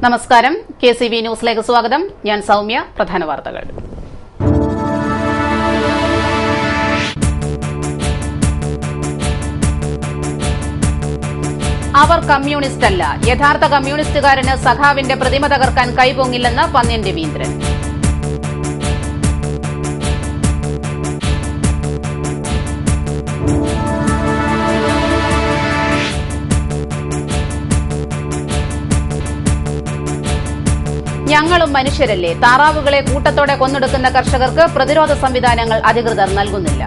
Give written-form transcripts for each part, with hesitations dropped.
നമസ്കാരം. KCV ന്യൂസിലേക്ക് സ്വാഗതം. ഞാൻ സൗമ്യ. പ്രധാന വാർത്തകൾ. അവർ കമ്മ്യൂണിസ്റ്റ് അല്ല. യഥാർത്ഥ കമ്മ്യൂണിസ്റ്റുകാരന് സഖാവിന്റെ പ്രതിമ തകർക്കാൻ കൈപൊങ്ങില്ലെന്ന് പന്ന്യൻ രവീന്ദ്രൻ. ഞങ്ങളും മനുഷ്യരല്ലേ. താറാവുകളെ കൂട്ടത്തോടെ കൊന്നൊടുക്കുന്ന കർഷകർക്ക് പ്രതിരോധ സംവിധാനങ്ങൾ അധികൃതർ നൽകുന്നില്ല.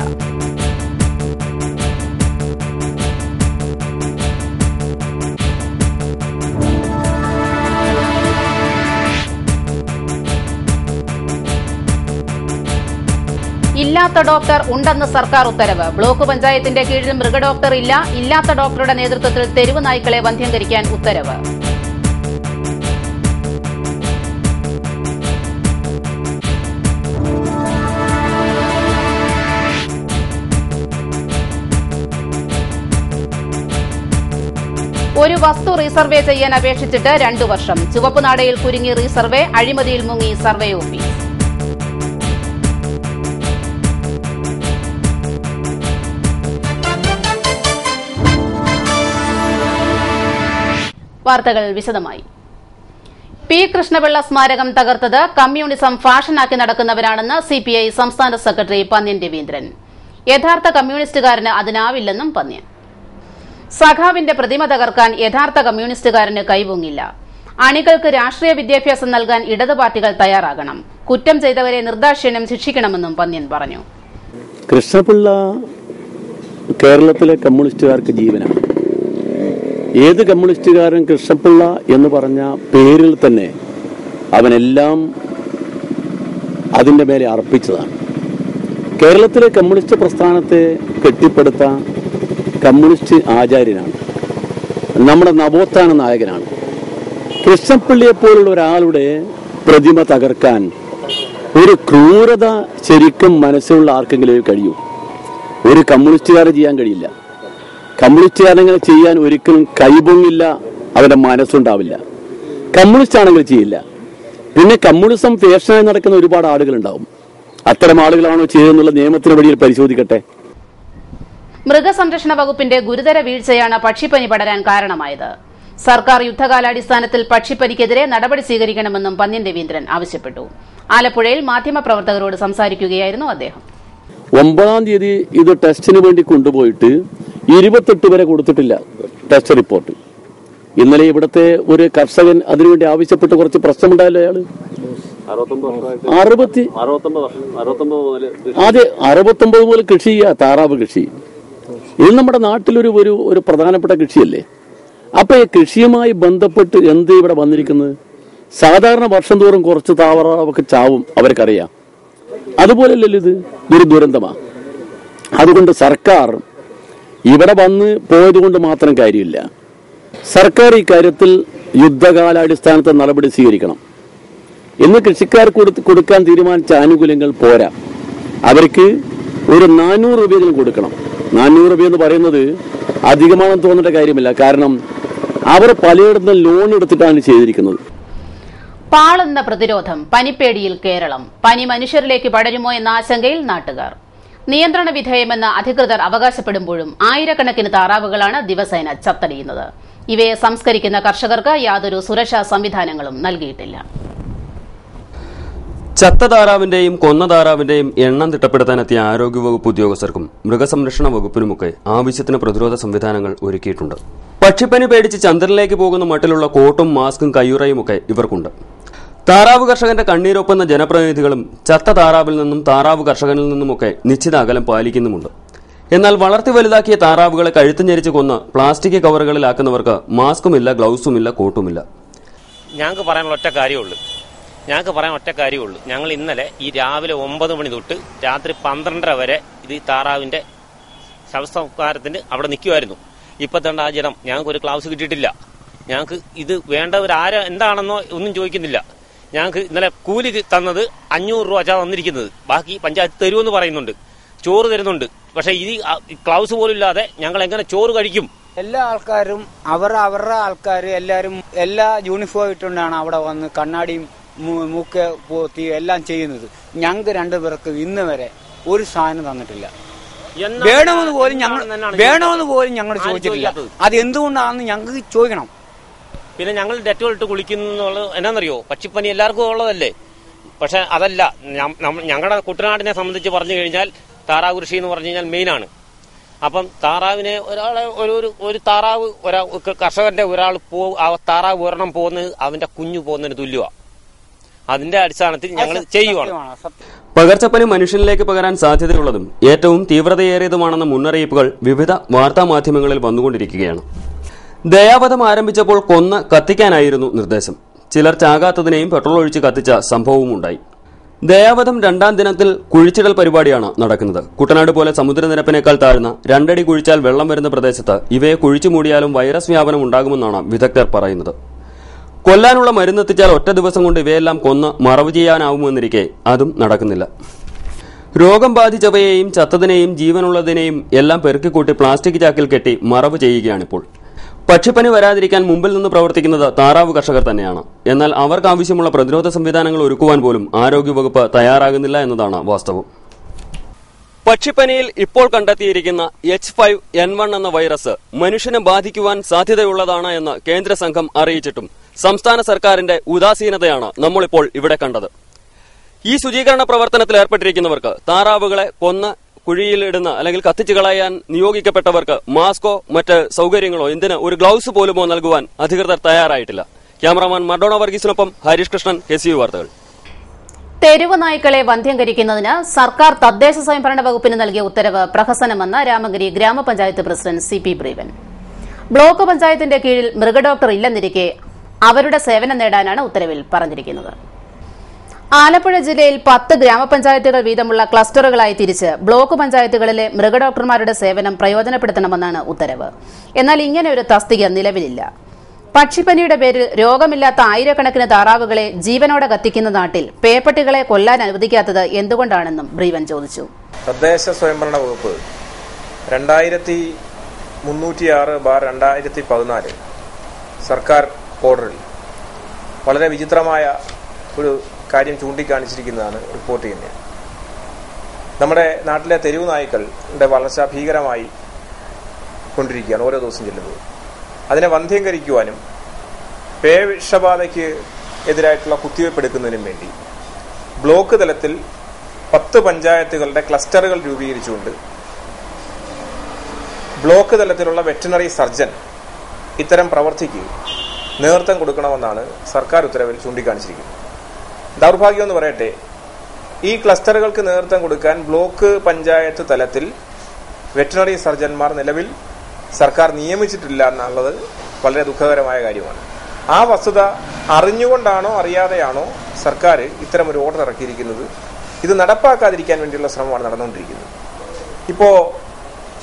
ഇല്ലാത്ത ഡോക്ടർ ഉണ്ടെന്ന് സർക്കാർ ഉത്തരവ്. ബ്ലോക്ക് പഞ്ചായത്തിന്റെ കീഴിൽ മൃഗഡോക്ടർ ഇല്ല. ഇല്ലാത്ത ഡോക്ടറുടെ നേതൃത്വത്തിൽ തെരുവ് നായ്ക്കളെ വന്ധ്യംകരിക്കാൻ ഉത്തരവ്. ഒരു വസ്തു റീസർവേ ചെയ്യാൻ അപേക്ഷിച്ചിട്ട് 2 വർഷം. ചുവപ്പുനാടയിൽ കുരുങ്ങി റീസർവേ. അഴിമതിയിൽ മുങ്ങി സർവേ ഓഫീസ്. വാർത്തകൾ വിശദമായി. പി. കൃഷ്ണപിള്ള സ്മാരകം തകർത്തത് കമ്മ്യൂണിസം ഫാഷനാക്കി നടക്കുന്നവരാണെന്ന് CPI സംസ്ഥാന സെക്രട്ടറി പന്ന്യൻ രവീന്ദ്രൻ. യഥാർത്ഥ കമ്മ്യൂണിസ്റ്റുകാരന് അതിനാവില്ലെന്നും പന്ന്യൻ. സഖാവിന്റെ പ്രതിമ തകർക്കാൻ യഥാർത്ഥ കമ്മ്യൂണിസ്റ്റുകാരന് കൈപൊങ്ങില്ല. അണികൾക്ക് രാഷ്ട്രീയ വിദ്യാഭ്യാസം നൽകാൻ ഇടതു പാർട്ടികൾ തയ്യാറാകണം. കുറ്റം ചെയ്തവരെ നിർദാക്ഷിണ്യം ശിക്ഷിക്കണമെന്നും പന്ന്യൻ പറഞ്ഞു. കൃഷ്ണപിള്ള കേരളത്തിലെ കമ്മ്യൂണിസ്റ്റുകാർക്ക് ജീവനാണ്. ഏത് കമ്മ്യൂണിസ്റ്റുകാരൻ കൃഷ്ണപിള്ള എന്ന് പറഞ്ഞ പേരിൽ തന്നെ അവനെല്ലാം അതിന്റെ മേലെ അർപ്പിച്ചതാണ്. കേരളത്തിലെ കമ്മ്യൂണിസ്റ്റ് പ്രസ്ഥാനത്തെ കെട്ടിപ്പടുത്ത കമ്മ്യൂണിസ്റ്റ് ആചാര്യനാണ്, നമ്മുടെ നവോത്ഥാന നായകനാണ്. കൃഷ്ണപിള്ളിയെപ്പോലുള്ള ഒരാളുടെ പ്രതിമ തകർക്കാൻ ഒരു ക്രൂരത ശരിക്കും മനസ്സിലുള്ള ആർക്കെങ്കിലും കഴിയൂ? ഒരു കമ്മ്യൂണിസ്റ്റുകാരെ ചെയ്യാൻ കഴിയില്ല. കമ്മ്യൂണിസ്റ്റുകാരങ്ങനെ ചെയ്യാൻ ഒരിക്കലും കൈപൊങ്ങില്ല, അവന്റെ മനസ്സുണ്ടാവില്ല. കമ്മ്യൂണിസ്റ്റ് ആണെങ്കിൽ ചെയ്യില്ല. പിന്നെ കമ്മ്യൂണിസം ഫാഷനായി നടക്കുന്ന ഒരുപാട് ആളുകളുണ്ടാവും. അത്തരം ആളുകളാണോ ചെയ്തെന്നുള്ള നിയമത്തിന് വഴിയിൽ പരിശോധിക്കട്ടെ. മൃഗസംരക്ഷണ വകുപ്പിന്റെ ഗുരുതര വീഴ്ചയാണ് പക്ഷിപ്പനി പടരാൻ കാരണമായത്. സർക്കാർ യുദ്ധകാലാടിസ്ഥാനത്തിൽ പക്ഷിപ്പനിക്കെതിരെ നടപടി സ്വീകരിക്കണമെന്നും പന്ന്യൻ രവീന്ദ്രൻ ആവശ്യപ്പെട്ടു. ആലപ്പുഴയിൽ മാധ്യമപ്രവർത്തകരോട് സംസാരിക്കുകയായിരുന്നു അദ്ദേഹം. 9-ാം തീയതി ഇത് ടെസ്റ്റിന് വേണ്ടി കൊണ്ടുപോയിട്ട് 28 വരെ കൊടുത്തിട്ടില്ല ടെസ്റ്റ് റിപ്പോർട്ട്. ഇന്നലെ ഇവിടുത്തെ ഒരു കർഷകൻ അതിനുവേണ്ടി ആവശ്യപ്പെട്ട് കുറച്ച് പ്രശ്നമുണ്ടായല്ലോ. അയാള് 69 മുതൽ കൃഷി ചെയ്യുക, താറാവ് കൃഷി. ഇത് നമ്മുടെ നാട്ടിലൊരു ഒരു പ്രധാനപ്പെട്ട കൃഷിയല്ലേ. അപ്പൊ ഈ കൃഷിയുമായി ബന്ധപ്പെട്ട് എന്ത് ഇവിടെ വന്നിരിക്കുന്നത്? സാധാരണ വർഷം തോറും കുറച്ച് താറാവൊക്കെ ചാവും, അവർക്കറിയാം. അതുപോലെയല്ലല്ലോ ഇതൊരു ദുരന്തമാണ്. അതുകൊണ്ട് സർക്കാർ ഇവിടെ വന്ന് പോയതുകൊണ്ട് മാത്രം കാര്യമില്ല. സർക്കാർ ഈ കാര്യത്തിൽ യുദ്ധകാലാടിസ്ഥാനത്തെ നടപടി സ്വീകരിക്കണം. ഇന്ന് കൃഷിക്കാർക്ക് കൊടുക്കാൻ തീരുമാനിച്ച ആനുകൂല്യങ്ങൾ പോരാ. അവർക്ക് ഒരു 400 രൂപയെങ്കിലും കൊടുക്കണം. 400 രൂപ എന്ന് പറയുന്നത് അധികമാണെന്ന് തോന്നേണ്ട കാര്യമില്ല. കാരണം അവർ പലയിടത്തും ലോൺ എടുത്തിട്ടാണ് ചെയ്തിരിക്കുന്നത്. പാളുന്ന പ്രതിരോധം. പനിപ്പേടിയിൽ കേരളം. പനി മനുഷ്യരിലേക്ക് പടരുമോ എന്ന ആശങ്കയിൽ നാട്ടുകാർ. നിയന്ത്രണ വിധേയമെന്ന് അധികൃതർ അവകാശപ്പെടുമ്പോഴും ആയിരക്കണക്കിന് താറാവുകളാണ് ദിവസേന ചത്തടിയുന്നത്. ഇവയെ സംസ്കരിക്കുന്ന കർഷകർക്ക് യാതൊരു സുരക്ഷാ സംവിധാനങ്ങളും നൽകിയിട്ടില്ല. ചത്ത താറാവിന്റെയും കൊന്ന താറാവിന്റെയും എണ്ണം തിട്ടപ്പെടുത്താനെത്തിയ ആരോഗ്യവകുപ്പ് ഉദ്യോഗസ്ഥർക്കും മൃഗസംരക്ഷണ വകുപ്പിനുമൊക്കെ ആവശ്യത്തിന് പ്രതിരോധ സംവിധാനങ്ങൾ ഒരുക്കിയിട്ടുണ്ട്. പക്ഷിപ്പനി പേടിച്ച് ചന്ദ്രനിലേക്ക് പോകുന്ന മട്ടിലുള്ള കോട്ടും മാസ്കും കയ്യുറയുമൊക്കെ ഇവർക്കുണ്ട്. താറാവ് കർഷകന്റെ കണ്ണീരൊപ്പുന്ന ജനപ്രതിനിധികളും ചത്ത താറാവിൽ നിന്നും താറാവ് കർഷകനിൽ നിന്നുമൊക്കെ നിശ്ചിത അകലം പാലിക്കുന്നുമുണ്ട്. എന്നാൽ വളർത്തി വലുതാക്കിയ താറാവുകളെ കഴുത്ത് ഞെരിച്ച് കൊന്ന് പ്ലാസ്റ്റിക് കവറുകളിലാക്കുന്നവർക്ക് മാസ്കുമില്ല, ഗ്ലൗസുമില്ല, കോട്ടുമില്ല. ഞങ്ങൾക്ക് പറയാൻ ഒറ്റ കാര്യമുള്ളൂ. ഞങ്ങൾ ഇന്നലെ ഈ രാവിലെ 9 മണി തൊട്ട് രാത്രി 12:30 വരെ ഇത് താറാവിന്റെ ശവസംസ്കാരത്തിന് അവിടെ നിൽക്കുമായിരുന്നു. ഇപ്പൊ തന്നെ ആ ജനം ഞങ്ങൾക്ക് ഒരു ഗ്ലൗസ് കിട്ടിയിട്ടില്ല. ഞങ്ങൾക്ക് ഇത് വേണ്ടവർ എന്താണെന്നോ ഒന്നും ചോദിക്കുന്നില്ല. ഞങ്ങൾക്ക് ഇന്നലെ കൂലി തന്നത് 500 രൂപ തന്നിരിക്കുന്നത്. ബാക്കി പഞ്ചായത്ത് തരുമെന്ന് പറയുന്നുണ്ട്, ചോറ് തരുന്നുണ്ട്. പക്ഷെ ഈ ഗ്ലൗസ് പോലും ഇല്ലാതെ ഞങ്ങൾ എങ്ങനെ ചോറ് കഴിക്കും? എല്ലാ ആൾക്കാരും അവരുടെ ആൾക്കാർ എല്ലാവരും എല്ലാ യൂണിഫോം ഇട്ടുകൊണ്ടാണ് അവിടെ വന്ന് കണ്ണാടിയും മൂക്ക് പോത്തി എല്ലാം ചെയ്യുന്നത്. ഞങ്ങൾക്ക് രണ്ടുപേർക്ക് ഇന്ന് വരെ ഒരു സാധനം തന്നിട്ടില്ല. വേണമെന്ന് പോലും ഞങ്ങൾ ചോദിച്ചിട്ടില്ല. അത് എന്തുകൊണ്ടാണെന്ന് ഞങ്ങൾക്ക് ചോദിക്കണം. പിന്നെ ഞങ്ങൾ ഡെറ്റോൾ ഇട്ട് കുളിക്കുന്നുള്ള എന്നാന്നറിയോ, പക്ഷിപ്പനി എല്ലാവർക്കും ഉള്ളതല്ലേ. പക്ഷെ അതല്ല, ഞങ്ങളുടെ കുട്ടനാടിനെ സംബന്ധിച്ച് പറഞ്ഞു കഴിഞ്ഞാൽ താറാവ് കൃഷി എന്ന് പറഞ്ഞു കഴിഞ്ഞാൽ മെയിനാണ്. അപ്പം താറാവിനെ ഒരു താറാവ് കർഷകന്റെ ഒരാൾ ആ താറാവ് ഒരെണ്ണം പോകുന്നത് അവന്റെ കുഞ്ഞു പോകുന്നതിന് തുല്യമാണ്. അതിന്റെ അടിസ്ഥാനത്തിൽ ഞങ്ങൾ ചെയ്യുവാണ്. പകർച്ചപ്പനി മനുഷ്യനിലേക്ക് പകരാൻ സാധ്യതയുള്ളതും ഏറ്റവും തീവ്രതയേറിയതുമാണെന്ന മുന്നറിയിപ്പുകൾ വിവിധ വാർത്താമാധ്യമങ്ങളിൽ വന്നുകൊണ്ടിരിക്കുകയാണ്. ദയാവധം ആരംഭിച്ചപ്പോൾ കൊന്ന് കത്തിക്കാനായിരുന്നു നിർദ്ദേശം. ചിലർ ചാകാത്തതിനെയും പെട്രോൾ ഒഴിച്ച് കത്തിച്ച സംഭവവുമുണ്ടായി. ദയാവധം 2ാം ദിനത്തിൽ കുഴിച്ചിടൽ പരിപാടിയാണ് നടക്കുന്നത്. കുട്ടനാട് പോലെ സമുദ്രനിരപ്പിനേക്കാൾ താഴ്ന്ന 2 അടി കുഴിച്ചാൽ വെള്ളം വരുന്ന പ്രദേശത്ത് ഇവയെ കുഴിച്ചു മൂടിയാലും വൈറസ് വ്യാപനം ഉണ്ടാകുമെന്നാണ് വിദഗ്ധർ പറയുന്നത്. കൊല്ലാനുള്ള മരുന്നെത്തിച്ചാൽ ഒറ്റ ദിവസം കൊണ്ട് ഇവയെല്ലാം കൊന്ന് മറവ് ചെയ്യാനാവുമെന്നിരിക്കെ അതും നടക്കുന്നില്ല. രോഗം ബാധിച്ചവയെയും ചത്തതിനെയും ജീവനുള്ളതിനെയും എല്ലാം പെറുക്കിക്കൂട്ടി പ്ലാസ്റ്റിക് ചാക്കിൽ കെട്ടി മറവ് ചെയ്യുകയാണിപ്പോൾ. പക്ഷിപ്പനി വരാതിരിക്കാൻ മുമ്പിൽ നിന്ന് പ്രവർത്തിക്കുന്നത് താറാവ് കർഷകർ തന്നെയാണ്. എന്നാൽ അവർക്കാവശ്യമുള്ള പ്രതിരോധ സംവിധാനങ്ങൾ ഒരുക്കുവാൻ പോലും ആരോഗ്യവകുപ്പ് തയ്യാറാകുന്നില്ല എന്നതാണ് വാസ്തവം. പക്ഷിപ്പനിയിൽ ഇപ്പോൾ കണ്ടെത്തിയിരിക്കുന്ന H5N1 എന്ന വൈറസ് മനുഷ്യനെ ബാധിക്കുവാൻ സാധ്യതയുള്ളതാണ് എന്ന് കേന്ദ്ര സംഘം അറിയിച്ചിട്ടും സംസ്ഥാന സർക്കാരിന്റെ ഉദാസീനതയാണ് നമ്മളിപ്പോൾ ഇവിടെ കണ്ടത്. ഈ ശുചീകരണ പ്രവർത്തനത്തിൽ ഏർപ്പെട്ടിരിക്കുന്നവർക്ക് താറാവുകളെ കൊന്ന് കുഴിയിലിടുന്ന അല്ലെങ്കിൽ കത്തിച്ചു കളയാൻ നിയോഗിക്കപ്പെട്ടവർക്ക് മാസ്കോ മറ്റ് സൌകര്യങ്ങളോ എന്തിന് ഒരു ഗ്ലൌസ് പോലുമോ നൽകുവാൻ അധികൃതർ തയ്യാറായിട്ടില്ല. ക്യാമറാമാൻ മഡോണ വർഗീസിനൊപ്പം ഹരീഷ് കൃഷ്ണൻ, KCU വാർത്തകൾ. തെരുവ് നായ്ക്കളെ വന്ധ്യംകരിക്കുന്നതിന് സർക്കാർ തദ്ദേശ സ്വയംഭരണ വകുപ്പിന് നൽകിയ ഉത്തരവ് പ്രഹസനമെന്ന് രാമഗിരി ഗ്രാമപഞ്ചായത്ത് പ്രസിഡന്റ് CP ബ്രീവൻ. ബ്ലോക്ക് പഞ്ചായത്തിന്റെ കീഴിൽ മൃഗഡോക്ടർ ഇല്ലെന്നിരിക്കെ അവരുടെ സേവനം നേടാനാണ് ഉത്തരവിൽ പറഞ്ഞിരിക്കുന്നത്. ആലപ്പുഴ ജില്ലയിൽ 10 ഗ്രാമപഞ്ചായത്തുകൾ വീതമുള്ള ക്ലസ്റ്ററുകളായി തിരിച്ച് ബ്ലോക്ക് പഞ്ചായത്തുകളിലെ മൃഗഡോക്ടർമാരുടെ സേവനം പ്രയോജനപ്പെടുത്തണമെന്നാണ് ഉത്തരവ്. എന്നാൽ ഇങ്ങനെ ഒരു തസ്തിക നിലവിലില്ല. പക്ഷിപ്പനിയുടെ പേരിൽ രോഗമില്ലാത്ത ആയിരക്കണക്കിന് താറാവുകളെ ജീവനോടെ കത്തിക്കുന്ന നാട്ടിൽ പേപ്പട്ടികളെ കൊല്ലാൻ അനുവദിക്കാത്തത് എന്തുകൊണ്ടാണെന്നും ബ്രീവൻ ചോദിച്ചു. തദ്ദേശ സ്വയംഭരണ വകുപ്പ് 2306/2014 സർക്കാർ ഓർഡറിൽ വളരെ വിചിത്രമായ ഒരു കാര്യം ചൂണ്ടിക്കാണിച്ചിരിക്കുന്നതാണ് റിപ്പോർട്ട് ചെയ്യുന്നത്. നമ്മുടെ നാട്ടിലെ തെരുവ് നായ്ക്കളുടെ വളർച്ച ഭീകരമായി കൊണ്ടിരിക്കുകയാണ് ഓരോ ദിവസം ചെല്ലുമ്പോൾ. അതിനെ വന്ധ്യംകരിക്കുവാനും പേവിഷബാധയ്ക്ക് എതിരായിട്ടുള്ള കുത്തിവയ്പ് എടുക്കുന്നതിനും വേണ്ടി ബ്ലോക്ക് തലത്തിൽ 10 പഞ്ചായത്തുകളുടെ ക്ലസ്റ്ററുകൾ രൂപീകരിച്ചുകൊണ്ട് ബ്ലോക്ക് തലത്തിലുള്ള വെറ്ററിനറി സർജൻ ഇത്തരം പ്രവർത്തിക്ക് നേതൃത്വം കൊടുക്കണമെന്നാണ് സർക്കാർ ഉത്തരവിൽ ചൂണ്ടിക്കാണിച്ചിരിക്കുന്നത്. ദൗർഭാഗ്യം എന്ന് പറയട്ടെ, ഈ ക്ലസ്റ്ററുകൾക്ക് നേതൃത്വം കൊടുക്കാൻ ബ്ലോക്ക് പഞ്ചായത്ത് തലത്തിൽ വെറ്ററിനറി സർജന്മാർ നിലവിൽ സർക്കാർ നിയമിച്ചിട്ടില്ല എന്നുള്ളത് വളരെ ദുഃഖകരമായ കാര്യമാണ്. ആ വസ്തുത അറിഞ്ഞുകൊണ്ടാണോ അറിയാതെയാണോ സർക്കാർ ഇത്തരം ഒരു ഓർഡർ ഇറക്കിയിരിക്കുന്നത്? ഇത് നടപ്പാക്കാതിരിക്കാൻ വേണ്ടിയുള്ള ശ്രമമാണ് നടന്നുകൊണ്ടിരിക്കുന്നത്. ഇപ്പോൾ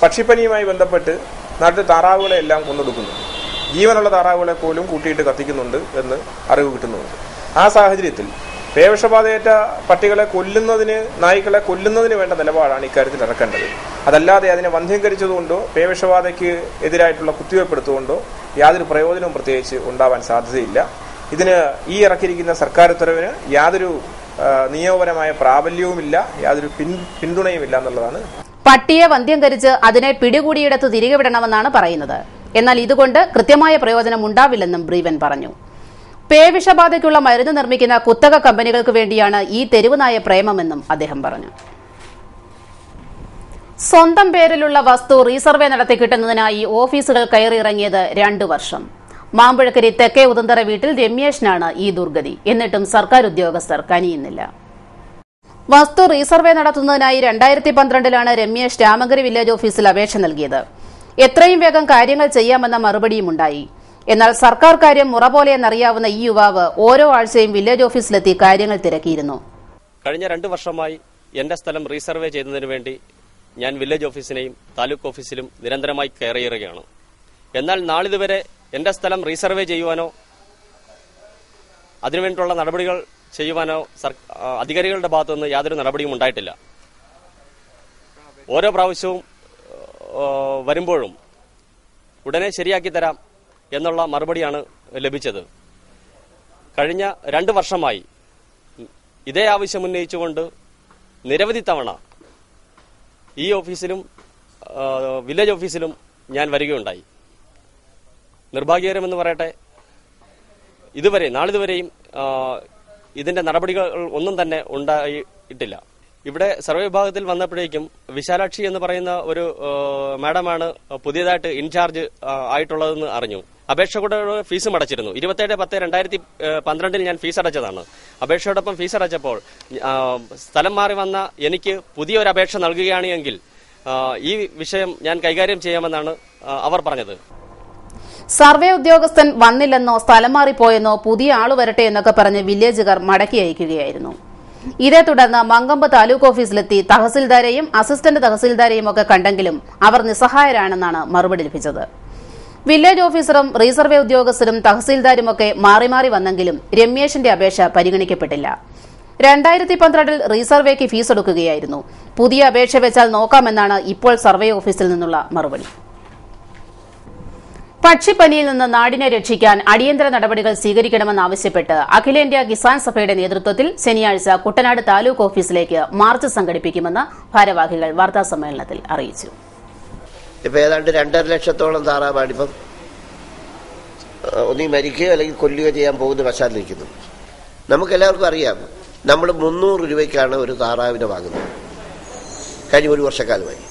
പക്ഷിപ്പനിയുമായി ബന്ധപ്പെട്ട് നാട്ടിൽ താറാവുകളെ എല്ലാം കൊന്നൊടുക്കുന്നുണ്ട്. ജീവനുള്ള താറാവുകളെ പോലും കൂട്ടിയിട്ട് കത്തിക്കുന്നുണ്ട് എന്ന് അറിവ് കിട്ടുന്നുണ്ട്. ആ സാഹചര്യത്തിൽ പേവിഷബാധയേറ്റ പട്ടികളെ നായ്ക്കളെ കൊല്ലുന്നതിന് വേണ്ട നിലപാടാണ് ഇക്കാര്യത്തിൽ ഇറക്കേണ്ടത്. അതല്ലാതെ അതിനെ വന്ധ്യംകരിച്ചതുകൊണ്ടോ പേവിഷബാധയ്ക്ക് എതിരായിട്ടുള്ള കുത്തിവയ്പ്പെടുത്തുകൊണ്ടോ യാതൊരു പ്രയോജനവും പ്രത്യേകിച്ച് ഉണ്ടാവാൻ സാധ്യതയില്ല. ഇതിന് ഈ ഇറക്കിയിരിക്കുന്ന സർക്കാർ ഉത്തരവിന് യാതൊരു നിയമപരമായ പ്രാബല്യവുമില്ല, യാതൊരു പിന്തുണയുമില്ല എന്നുള്ളതാണ്. പട്ടിയെ വന്ധ്യംകരിച്ച് അതിനെ പിടികൂടിയിടത്ത് തിരികെ വിടണമെന്നാണ് പറയുന്നത്. എന്നാൽ ഇതുകൊണ്ട് കൃത്യമായ പ്രയോജനം ഉണ്ടാവില്ലെന്നും ബ്രീവൻ പറഞ്ഞു. പേവിഷബാധയ്ക്കുള്ള മരുന്ന് നിർമ്മിക്കുന്ന കുത്തക കമ്പനികൾക്ക് വേണ്ടിയാണ് ഈ തെരുവുനായ പ്രേമമെന്നും അദ്ദേഹം പറഞ്ഞു. സ്വന്തം പേരിലുള്ള വസ്തു റീസർവേ നടത്തി കിട്ടുന്നതിനായി ഓഫീസുകൾ കയറിയിറങ്ങിയത് 2 വർഷം. മാമ്പഴക്കരി തെക്കേ ഉദന്തറ വീട്ടിൽ രമ്യേഷിനാണ് ഈ ദുർഗതി. എന്നിട്ടും സർക്കാർ ഉദ്യോഗസ്ഥർ കനിയുന്നില്ല. വസ്തു റീസർവേ നടത്തുന്നതിനായി 2012 രമ്യേഷ് രാമഗിരി വില്ലേജ് ഓഫീസിൽ അപേക്ഷ നൽകിയത്. എത്രയും വേഗം കാര്യങ്ങൾ ചെയ്യാമെന്ന മറുപടിയുമുണ്ടായി. എന്നാൽ സർക്കാർ കാര്യം മുറ പോലെയെന്നറിയാവുന്ന ഈ യുവാവ് ഓരോ ആഴ്ചയും വില്ലേജ് ഓഫീസിലെത്തി കാര്യങ്ങൾ തിരക്കിയിരുന്നു. കഴിഞ്ഞ 2 വർഷമായി എന്റെ സ്ഥലം റീസർവേ ചെയ്യുന്നതിന് വേണ്ടി ഞാൻ വില്ലേജ് ഓഫീസിനെയും താലൂക്ക് ഓഫീസിലും നിരന്തരമായി കയറിയിറുകയാണ്. എന്നാൽ നാളിതുവരെ എന്റെ സ്ഥലം റീസർവേ ചെയ്യുവാനോ അതിനുവേണ്ടിയുള്ള നടപടികൾ ചെയ്യുവാനോ അധികാരികളുടെ ഭാഗത്തുനിന്ന് യാതൊരു നടപടിയും ഉണ്ടായിട്ടില്ല. ഓരോ പ്രാവശ്യവും വരുമ്പോഴും ഉടനെ ശരിയാക്കി തരാം എന്നുള്ള മറുപടിയാണ് ലഭിച്ചത്. കഴിഞ്ഞ 2 വർഷമായി ഇതേ ആവശ്യം ഉന്നയിച്ചുകൊണ്ട് നിരവധി തവണ ഈ ഓഫീസിലും വില്ലേജ് ഓഫീസിലും ഞാൻ വരികയുണ്ടായി. നിർഭാഗ്യകരമെന്ന് പറയട്ടെ, നാളിതുവരെയും ഇതിന്റെ നടപടികൾ ഒന്നും തന്നെ ഉണ്ടായിട്ടില്ല. ഇവിടെ സർവേ വിഭാഗത്തിൽ വന്നപ്പോഴേക്കും വിശാലാക്ഷി എന്ന് പറയുന്ന ഒരു മാഡമാണ് പുതിയതായിട്ട് ഇൻചാർജ് ആയിട്ടുള്ളതെന്ന് അറിഞ്ഞു. അപേക്ഷയുടെ ഫീസും അടച്ചിരുന്നു. 27/10/2012 ഞാൻ ഫീസ് അടച്ചതാണ്. അപേക്ഷയോടൊപ്പം ഫീസ് അടച്ചപ്പോൾ സ്ഥലം മാറി വന്ന എനിക്ക് പുതിയൊരു അപേക്ഷ നൽകുകയാണ് എങ്കിൽ ഈ വിഷയം ഞാൻ കൈകാര്യം ചെയ്യാമെന്നാണ് അവർ പറഞ്ഞത്. സർവേ ഉദ്യോഗസ്ഥൻ വന്നില്ലെന്നോ സ്ഥലം മാറിപ്പോയെന്നോ പുതിയ ആള് വരട്ടെ എന്നൊക്കെ പറഞ്ഞ് വില്ലേജുകാർ മടക്കി അയക്കുകയായിരുന്നു. ഇതേ തുടർന്ന് മങ്കമ്പ് താലൂക്ക് ഓഫീസിലെത്തി തഹസിൽദാരെയും അസിസ്റ്റന്റ് തഹസിൽദാരെയും ഒക്കെ കണ്ടെങ്കിലും അവർ നിസ്സഹായരാണെന്നാണ് മറുപടി ലഭിച്ചത്. വില്ലേജ് ഓഫീസറും റീസർവേ ഉദ്യോഗസ്ഥരും തഹസിൽദാരുമൊക്കെ മാറി മാറി വന്നെങ്കിലും രമ്യേഷിന്റെ അപേക്ഷ പരിഗണിക്കപ്പെട്ടില്ല. 2012 റീസർവേക്ക് ഫീസ് എടുക്കുകയായിരുന്നു. പുതിയ അപേക്ഷ വെച്ചാൽ നോക്കാമെന്നാണ് ഇപ്പോൾ സർവേ ഓഫീസിൽ നിന്നുള്ള മറുപടി. പക്ഷിപ്പനിയിൽ നിന്ന് നാടിനെ രക്ഷിക്കാൻ അടിയന്തര നടപടികൾ സ്വീകരിക്കണമെന്നാവശ്യപ്പെട്ട് അഖിലേന്ത്യാ കിസാൻ സഭയുടെ നേതൃത്വത്തിൽ ശനിയാഴ്ച കുട്ടനാട് താലൂക്ക് ഓഫീസിലേക്ക് മാർച്ച് സംഘടിപ്പിക്കുമെന്ന് ഭാരവാഹികൾ വാർത്താസമ്മേളനത്തിൽ അറിയിച്ചു. ഇപ്പം ഏതാണ്ട് 2.5 ലക്ഷത്തോളം താറാവാണിപ്പം ഒന്നീ മരിക്കുകയോ അല്ലെങ്കിൽ കൊല്ലുകയോ ചെയ്യാൻ പോകുന്ന പശ്ചാത്തലം നിൽക്കുന്നു. നമുക്കെല്ലാവർക്കും അറിയാം, നമ്മൾ 300 രൂപയ്ക്കാണ് ഒരു താറാവിനെ വാങ്ങുന്നത് കഴിഞ്ഞ 1 വർഷക്കാലമായി.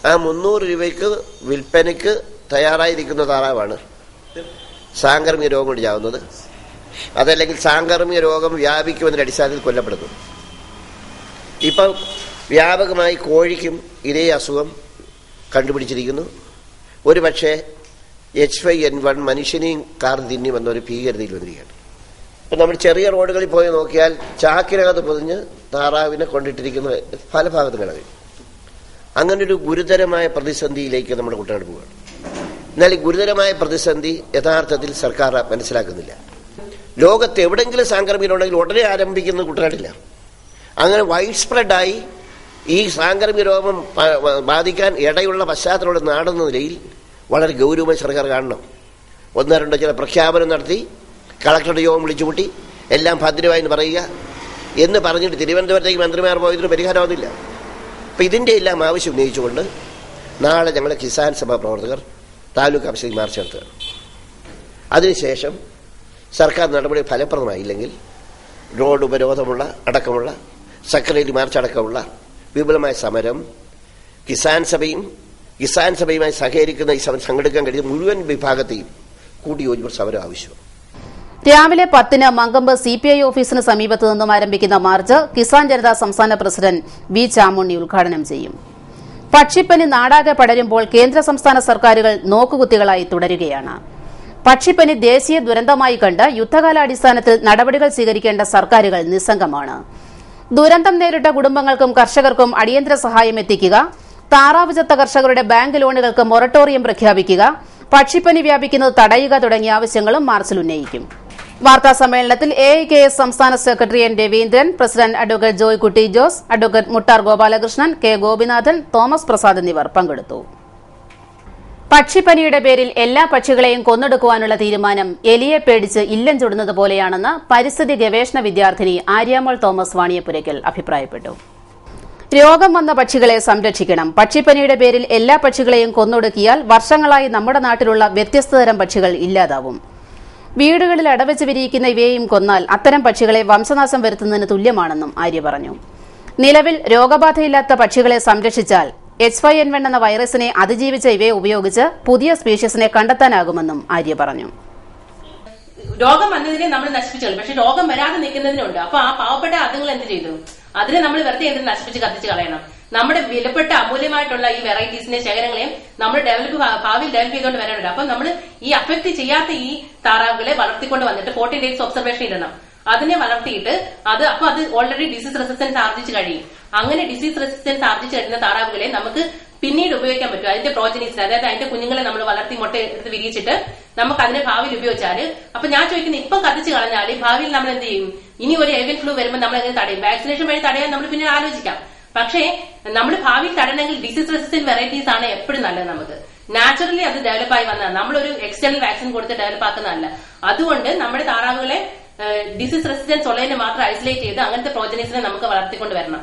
ആ 300 രൂപയ്ക്ക് വിൽപ്പനയ്ക്ക് തയ്യാറായിരിക്കുന്ന താറാവാണ് സാംക്രമിക രോഗം കൊണ്ട് ചാവുന്നത്, അതല്ലെങ്കിൽ സാംക്രമിക രോഗം വ്യാപിക്കുമെന്ന അടിസ്ഥാനത്തിൽ കൊല്ലപ്പെടുന്നു. ഇപ്പം വ്യാപകമായി കോഴിക്കും ഇതേ അസുഖം കണ്ടുപിടിച്ചിരിക്കുന്നു. ഒരു പക്ഷേ H5N1 മനുഷ്യനെയും കാർ തിന്നുമെന്നൊരു ഭീകരതയിൽ വന്നിരിക്കുകയാണ്. ഇപ്പം നമ്മൾ ചെറിയ റോഡുകളിൽ പോയി നോക്കിയാൽ ചാക്കിനകത്ത് പൊതിഞ്ഞ് താറാവിനെ കൊണ്ടിട്ടിരിക്കുന്ന പല ഭാഗത്തും കിടക്കും. അങ്ങനൊരു ഗുരുതരമായ പ്രതിസന്ധിയിലേക്ക് നമ്മുടെ കുട്ടനാട് പോവുകയാണ്. എന്നാൽ ഈ ഗുരുതരമായ പ്രതിസന്ധി യഥാർത്ഥത്തിൽ സർക്കാർ മനസ്സിലാക്കുന്നില്ല. ലോകത്ത് എവിടെയെങ്കിലും സാംക്രമികരുണ്ടെങ്കിൽ ഉടനെ ആരംഭിക്കുന്ന കുട്ടനാട്ടില്ല. അങ്ങനെ വൈഡ് സ്പ്രെഡായി ഈ സാംക്രമിക രോഗം ബാധിക്കാൻ ഇടയുള്ള പശ്ചാത്തലമുള്ള നാടെന്ന നിലയിൽ വളരെ ഗൗരവമായി സർക്കാർ കാണണം. 1-2 ചില പ്രഖ്യാപനം നടത്തി കളക്ടറുടെ യോഗം വിളിച്ചുകൂട്ടി എല്ലാം ഭദ്രമായി എന്ന് പറയുക എന്ന് പറഞ്ഞിട്ട് തിരുവനന്തപുരത്തേക്ക് മന്ത്രിമാർ പോയതിന് പരിഹാരമൊന്നുമില്ല. അപ്പം ഇതിൻ്റെ എല്ലാം ആവശ്യം ഉന്നയിച്ചുകൊണ്ട് നാളെ ഞങ്ങളെ കിസാൻ സഭ പ്രവർത്തകർ താലൂക്ക് ഓഫീസിൽ മാർച്ച് നടത്തുകയാണ്. അതിനുശേഷം സർക്കാർ നടപടി ഫലപ്രദമായില്ലെങ്കിൽ റോഡ് ഉപരോധമുള്ള അടക്കമുള്ള സെക്രട്ടറി മാർച്ച് അടക്കമുള്ള വിപുലമായ സമരം കിസാൻ സഭയുമായി സഹകരിക്കുന്ന ഈ സമരം സംഘടിക്കാൻ കഴിയുന്ന മുഴുവൻ വിഭാഗത്തെയും കൂട്ടിയോജിപ്പ് സമരം ആവശ്യമാണ്. രാവിലെ 10-ന് മങ്കമ്പ് CPI ഓഫീസിന് സമീപത്ത് നിന്നും ആരംഭിക്കുന്ന മാർച്ച് കിസാൻ ജനതാ സംസ്ഥാന പ്രസിഡന്റ് വി ചാമുണ്ണി ഉദ്ഘാടനം ചെയ്യും. പക്ഷിപ്പനി നാടാകെ പടരുമ്പോൾ കേന്ദ്ര സംസ്ഥാന സർക്കാരുകൾ നോക്കുകുത്തികളായി തുടരുകയാണ്. പക്ഷിപ്പനി ദേശീയ ദുരന്തമായി കണ്ട് യുദ്ധകാലാടിസ്ഥാനത്തിൽ നടപടികൾ സ്വീകരിക്കേണ്ട സർക്കാരുകൾ നിസ്സംഗമാണ്. ദുരന്തം നേരിട്ട കുടുംബങ്ങൾക്കും കർഷകർക്കും അടിയന്തര സഹായം എത്തിക്കുക, താറാവ് ചത്ത കർഷകരുടെ ബാങ്ക് ലോണുകൾക്ക് മൊറട്ടോറിയം പ്രഖ്യാപിക്കുക, പക്ഷിപ്പനി വ്യാപിക്കുന്നത് തടയുക തുടങ്ങിയ ആവശ്യങ്ങളും മാർച്ചിൽ ഉന്നയിക്കും. വാർത്താസമ്മേളനത്തിൽ AIKS സംസ്ഥാന secretary N. Raveendran, president advocate Joy Kutty Jose, advocate Muttar Gopalakrishnan, K. Gopinathan, Thomas Prasad എന്നിവർ പങ്കെടുത്തു. പക്ഷിപ്പനിയുടെ പേരിൽ എല്ലാ പക്ഷികളെയും കൊന്നെടുക്കുവാനുള്ള തീരുമാനം എലിയെ പേടിച്ച് ഇല്ലം ചുടുന്നത് പോലെയാണെന്ന് പരിസ്ഥിതി ഗവേഷണ വിദ്യാർത്ഥിനി ആര്യാമോൾ തോമസ് വാണിയപ്പുരയ്ക്കൽ അഭിപ്രായപ്പെട്ടു. രോഗം വന്ന പക്ഷികളെ സംരക്ഷിക്കണം. പക്ഷിപ്പനിയുടെ പേരിൽ എല്ലാ പക്ഷികളെയും കൊന്നൊടുക്കിയാൽ വർഷങ്ങളായി നമ്മുടെ നാട്ടിലുള്ള വ്യത്യസ്തതരം പക്ഷികൾ ഇല്ലാതാവും. വീടുകളിൽ അടവെച്ച് വിരിയിക്കുന്ന ഇവയെയും കൊന്നാൽ അത്തരം പക്ഷികളെ വംശനാശം വരുത്തുന്നതിന് തുല്യമാണെന്നും ആര്യ പറഞ്ഞു. നിലവിൽ രോഗബാധയില്ലാത്ത പക്ഷികളെ സംരക്ഷിച്ചാൽ H5N1 എന്ന വൈറസിനെ അതിജീവിച്ച ഇവയെ ഉപയോഗിച്ച് പുതിയ സ്പീഷീസിനെ കണ്ടെത്താനാകുമെന്നും ആര്യ പറഞ്ഞു. രോഗം വന്നതിനെ നമ്മൾ നശിപ്പിച്ചു, പക്ഷെ രോഗം വരാതെ നിൽക്കുന്നതിനുണ്ട്. അപ്പൊ ആ പാവപ്പെട്ട അതുങ്ങൾ എന്ത് ചെയ്തു? അതിനെ നമ്മൾ വെറുതെ എന്ത് നശിപ്പിച്ച് കത്തിച്ച് കളയണം. നമ്മുടെ വിലപ്പെട്ട അമൂല്യമായിട്ടുള്ള ഈ വെറൈറ്റീസിന്റെ ശേഖരങ്ങളെയും നമ്മൾ ഭാവിയിൽ ഡെവലപ്പ് ചെയ്തുകൊണ്ട് വരാനുണ്ട്. അപ്പൊ നമ്മൾ ഈ അഫക്ട് ചെയ്യാത്ത ഈ താറാവുകളെ വളർത്തിക്കൊണ്ട് വന്നിട്ട് 14 days ഒബ്സർവേഷൻ ഇടണം. അതിനെ വളർത്തിയിട്ട് അത് ഓൾറെഡി ഡിസീസ് റെസിസ്റ്റൻസ് ആർജിച്ച് കഴിയും. അങ്ങനെ ഡിസീസ് റെസിസ്റ്റൻസ് ആർജിച്ച് കഴിയുന്ന താറാവുകളെ നമുക്ക് പിന്നീട് ഉപയോഗിക്കാൻ പറ്റും. അതിന്റെ പ്രോജനീസിന്, അതായത് അതിന്റെ കുഞ്ഞുങ്ങളെ നമ്മൾ വളർത്തി മുട്ട എടുത്ത് വിരിയിച്ചിട്ട് നമുക്ക് അതിനെ ഭാവിയിൽ ഉപയോഗിച്ചാല്, അപ്പൊ ഞാൻ ചോദിക്കുന്നത്, ഇപ്പം കത്തിച്ച് കളഞ്ഞാല് ഭാവിയിൽ നമ്മൾ എന്ത് ചെയ്യും? ഇനി ഒരു ഏവിയൻ ഫ്ലൂ വരുമ്പോൾ നമ്മൾ എങ്ങനെ തടയും? വാക്സിനേഷൻ വഴി തടയാൻ നമ്മൾ പിന്നെ ആലോചിക്കാം. പക്ഷേ നമ്മൾ ഭാവിയിൽ തടയണമെങ്കിൽ ഡിസീസ് റെസിസ്റ്റന്റ് വെറൈറ്റീസ് ആണ് എപ്പോഴും നല്ലത്. നമുക്ക് നാച്ചുറലി അത് ഡെവലപ്പായി വന്നതാണ്. നമ്മളൊരു എക്സ്റ്റേണൽ വാക്സിൻ കൊടുത്ത് ഡെവലപ്പ് ആക്കുന്നതല്ല. അതുകൊണ്ട് നമ്മുടെ താറാവുകളെ ഡിസീസ് റെസിസ്റ്റൻസ് ഉള്ളതിന് മാത്രം ഐസൊലേറ്റ് ചെയ്ത് അങ്ങനത്തെ പ്രോജനീസിനെ നമുക്ക് വളർത്തിക്കൊണ്ട് വരണം.